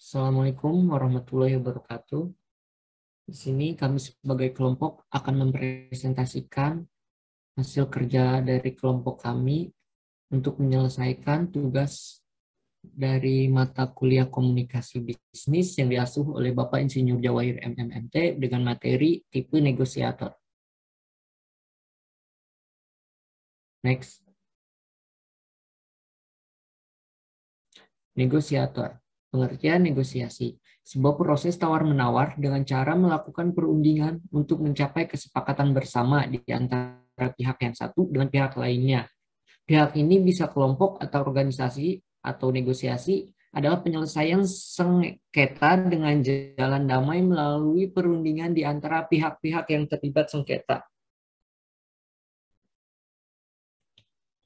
Assalamualaikum warahmatullahi wabarakatuh. Di sini kami sebagai kelompok akan mempresentasikan hasil kerja dari kelompok kami untuk menyelesaikan tugas dari mata kuliah komunikasi bisnis yang diasuh oleh Bapak Insinyur Jawahir MMMT dengan materi tipe negosiator. Next. Negosiator. Pengertian negosiasi. Sebuah proses tawar-menawar dengan cara melakukan perundingan untuk mencapai kesepakatan bersama di antara pihak yang satu dengan pihak lainnya. Pihak ini bisa kelompok atau organisasi atau negosiasi adalah penyelesaian sengketa dengan jalan damai melalui perundingan di antara pihak-pihak yang terlibat sengketa.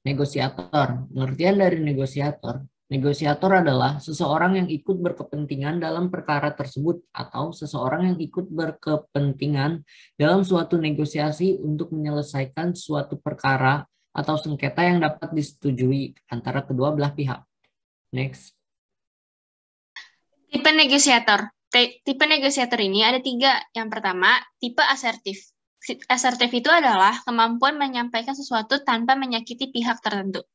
Negosiator. Pengertian dari negosiator. Negosiator adalah seseorang yang ikut berkepentingan dalam perkara tersebut atau seseorang yang ikut berkepentingan dalam suatu negosiasi untuk menyelesaikan suatu perkara atau sengketa yang dapat disetujui antara kedua belah pihak. Next. Tipe negosiator. Tipe negosiator ini ada 3. Yang pertama, tipe asertif. Asertif itu adalah kemampuan menyampaikan sesuatu tanpa menyakiti pihak tertentu.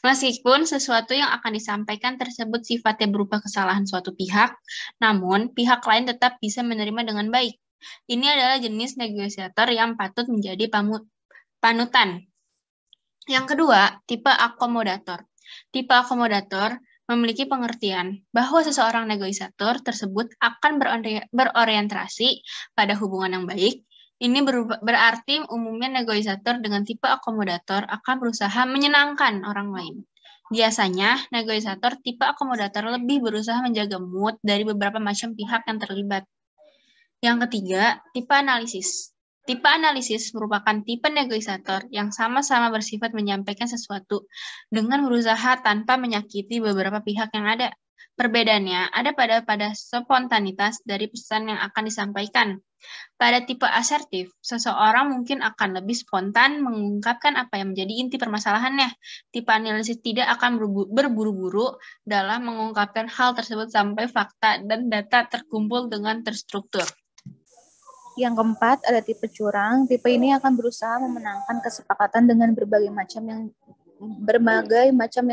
Meskipun sesuatu yang akan disampaikan tersebut sifatnya berupa kesalahan suatu pihak, namun pihak lain tetap bisa menerima dengan baik. Ini adalah jenis negosiator yang patut menjadi panutan. Yang kedua, tipe akomodator. Tipe akomodator memiliki pengertian bahwa seseorang negosiator tersebut akan berorientasi pada hubungan yang baik. Ini berarti umumnya negosiator dengan tipe akomodator akan berusaha menyenangkan orang lain. Biasanya, negosiator tipe akomodator lebih berusaha menjaga mood dari beberapa macam pihak yang terlibat. Yang ketiga, tipe analisis. Tipe analisis merupakan tipe negosiator yang sama-sama bersifat menyampaikan sesuatu dengan berusaha tanpa menyakiti beberapa pihak yang ada. Perbedaannya ada pada spontanitas dari pesan yang akan disampaikan. Pada tipe asertif, seseorang mungkin akan lebih spontan mengungkapkan apa yang menjadi inti permasalahannya. Tipe analisis tidak akan berburu-buru dalam mengungkapkan hal tersebut sampai fakta dan data terkumpul dengan terstruktur. Yang keempat, ada tipe curang. Tipe ini akan berusaha memenangkan kesepakatan dengan berbagai macam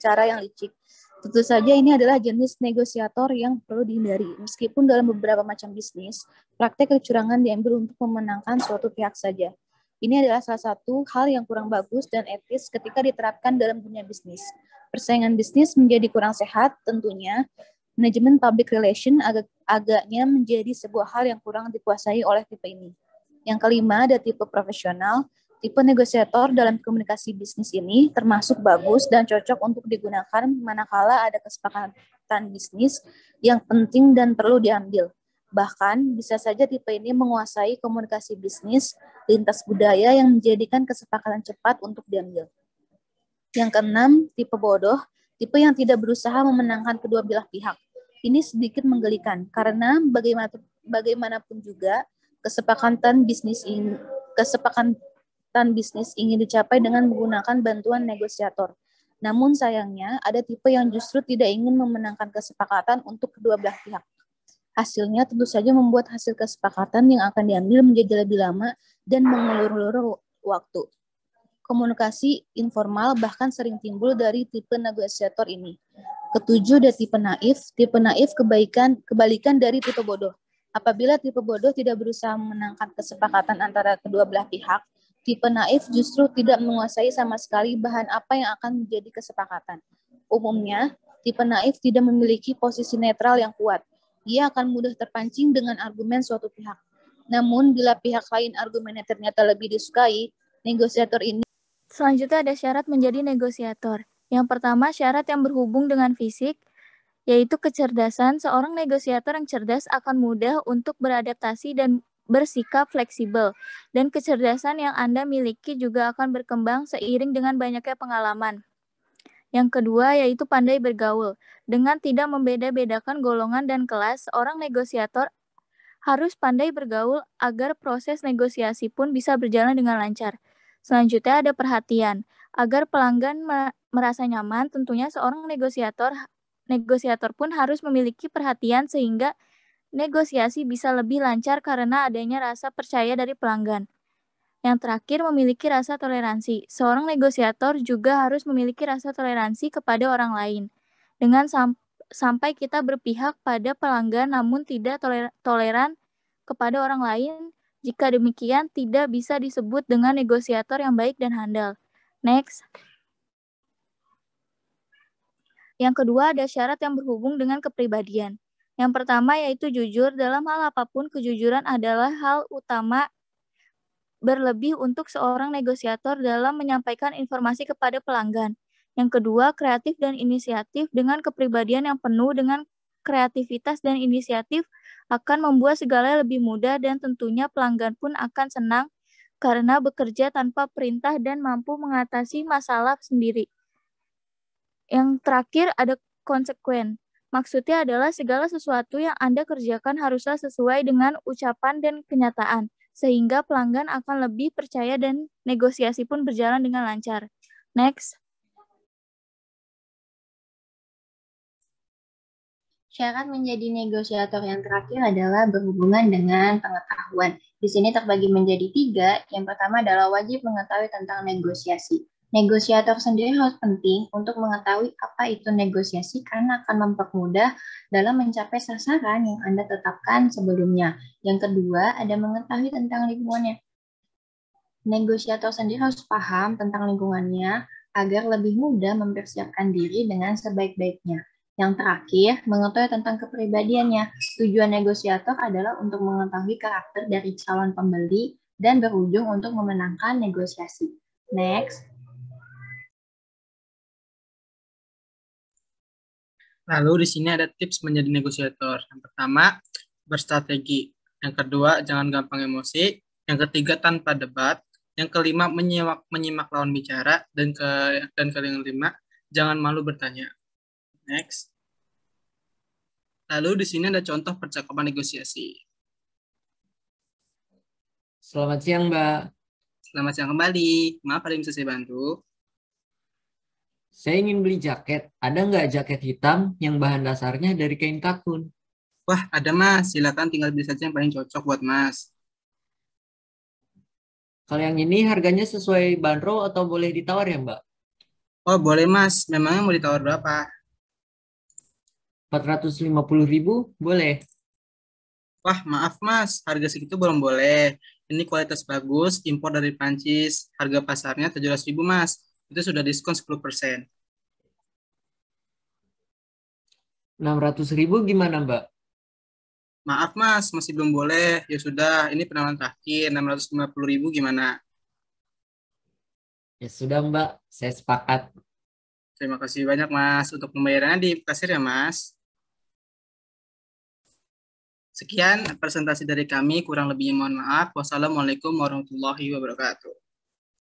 cara yang licik. Tentu saja ini adalah jenis negosiator yang perlu dihindari. Meskipun dalam beberapa macam bisnis, praktek kecurangan diambil untuk memenangkan suatu pihak saja. Ini adalah salah satu hal yang kurang bagus dan etis ketika diterapkan dalam dunia bisnis. Persaingan bisnis menjadi kurang sehat tentunya. Manajemen public relation agaknya menjadi sebuah hal yang kurang dikuasai oleh tipe ini. Yang kelima, ada tipe profesional. Tipe negosiator dalam komunikasi bisnis ini termasuk bagus dan cocok untuk digunakan manakala ada kesepakatan bisnis yang penting dan perlu diambil. Bahkan, bisa saja tipe ini menguasai komunikasi bisnis lintas budaya yang menjadikan kesepakatan cepat untuk diambil. Yang keenam, tipe bodoh. Tipe yang tidak berusaha memenangkan kedua belah pihak. Ini sedikit menggelikan, karena bagaimanapun juga kesepakatan bisnis ingin dicapai dengan menggunakan bantuan negosiator. Namun sayangnya, ada tipe yang justru tidak ingin memenangkan kesepakatan untuk kedua belah pihak. Hasilnya tentu saja membuat hasil kesepakatan yang akan diambil menjadi lebih lama dan mengulur-ulur waktu. Komunikasi informal bahkan sering timbul dari tipe negosiator ini. Ketujuh, ada tipe naif. Tipe naif kebalikan dari tipe bodoh. Apabila tipe bodoh tidak berusaha memenangkan kesepakatan antara kedua belah pihak, tipe naif justru tidak menguasai sama sekali bahan apa yang akan menjadi kesepakatan. Umumnya, tipe naif tidak memiliki posisi netral yang kuat. Ia akan mudah terpancing dengan argumen suatu pihak. Namun, bila pihak lain argumennya ternyata lebih disukai, negosiator ini. Selanjutnya ada syarat menjadi negosiator. Yang pertama, syarat yang berhubung dengan fisik, yaitu kecerdasan. Seorang negosiator yang cerdas akan mudah untuk beradaptasi dan bersikap fleksibel. Dan kecerdasan yang Anda miliki juga akan berkembang seiring dengan banyaknya pengalaman. Yang kedua, yaitu pandai bergaul. Dengan tidak membeda-bedakan golongan dan kelas, seorang negosiator harus pandai bergaul agar proses negosiasi pun bisa berjalan dengan lancar. Selanjutnya ada perhatian. Agar pelanggan merasa nyaman, tentunya seorang negosiator negosiator pun harus memiliki perhatian sehingga negosiasi bisa lebih lancar karena adanya rasa percaya dari pelanggan. Yang terakhir, memiliki rasa toleransi. Seorang negosiator juga harus memiliki rasa toleransi kepada orang lain. Dengan sampai kita berpihak pada pelanggan namun tidak toleran kepada orang lain, jika demikian tidak bisa disebut dengan negosiator yang baik dan handal. Next. Yang kedua ada syarat yang berhubung dengan kepribadian. Yang pertama yaitu jujur. Dalam hal apapun, kejujuran adalah hal utama berlebih untuk seorang negosiator dalam menyampaikan informasi kepada pelanggan. Yang kedua, kreatif dan inisiatif. Dengan kepribadian yang penuh dengan kreativitas dan inisiatif akan membuat segala lebih mudah dan tentunya pelanggan pun akan senang karena bekerja tanpa perintah dan mampu mengatasi masalah sendiri. Yang terakhir ada konsekuen. Maksudnya adalah segala sesuatu yang Anda kerjakan haruslah sesuai dengan ucapan dan kenyataan, sehingga pelanggan akan lebih percaya dan negosiasi pun berjalan dengan lancar. Next. Syarat menjadi negosiator yang terakhir adalah berhubungan dengan pengetahuan. Di sini terbagi menjadi 3. Yang pertama adalah wajib mengetahui tentang negosiasi. Negosiator sendiri harus penting untuk mengetahui apa itu negosiasi karena akan mempermudah dalam mencapai sasaran yang Anda tetapkan sebelumnya. Yang kedua, ada mengetahui tentang lingkungannya. Negosiator sendiri harus paham tentang lingkungannya agar lebih mudah mempersiapkan diri dengan sebaik-baiknya. Yang terakhir, mengetahui tentang kepribadiannya. Tujuan negosiator adalah untuk mengetahui karakter dari calon pembeli dan berujung untuk memenangkan negosiasi. Next. Lalu di sini ada tips menjadi negosiator. Yang pertama, berstrategi. Yang kedua, jangan gampang emosi. Yang ketiga, tanpa debat. Yang kelima, menyimak lawan bicara. Dan kelima, jangan malu bertanya. Next. Lalu di sini ada contoh percakapan negosiasi. Selamat siang, Mbak. Selamat siang kembali. Maaf, ada yang bisa saya bantu? Saya ingin beli jaket. Ada nggak jaket hitam yang bahan dasarnya dari kain katun? Wah, ada Mas. Silakan tinggal beli saja yang paling cocok buat Mas. Kalau yang ini harganya sesuai bandrol atau boleh ditawar ya, Mbak? Oh, boleh Mas. Memangnya mau ditawar berapa? 450.000, boleh? Wah, maaf Mas. Harga segitu belum boleh. Ini kualitas bagus, impor dari Prancis. Harga pasarnya 17.000 Mas. Itu sudah diskon 10%. 600.000 gimana, Mbak? Maaf Mas, masih belum boleh. Ya sudah, ini penawaran terakhir. 650.000 gimana? Ya sudah, Mbak. Saya sepakat. Terima kasih banyak Mas. Untuk pembayarannya di kasir ya Mas. Sekian presentasi dari kami. Kurang lebihnya mohon maaf. Wassalamualaikum warahmatullahi wabarakatuh.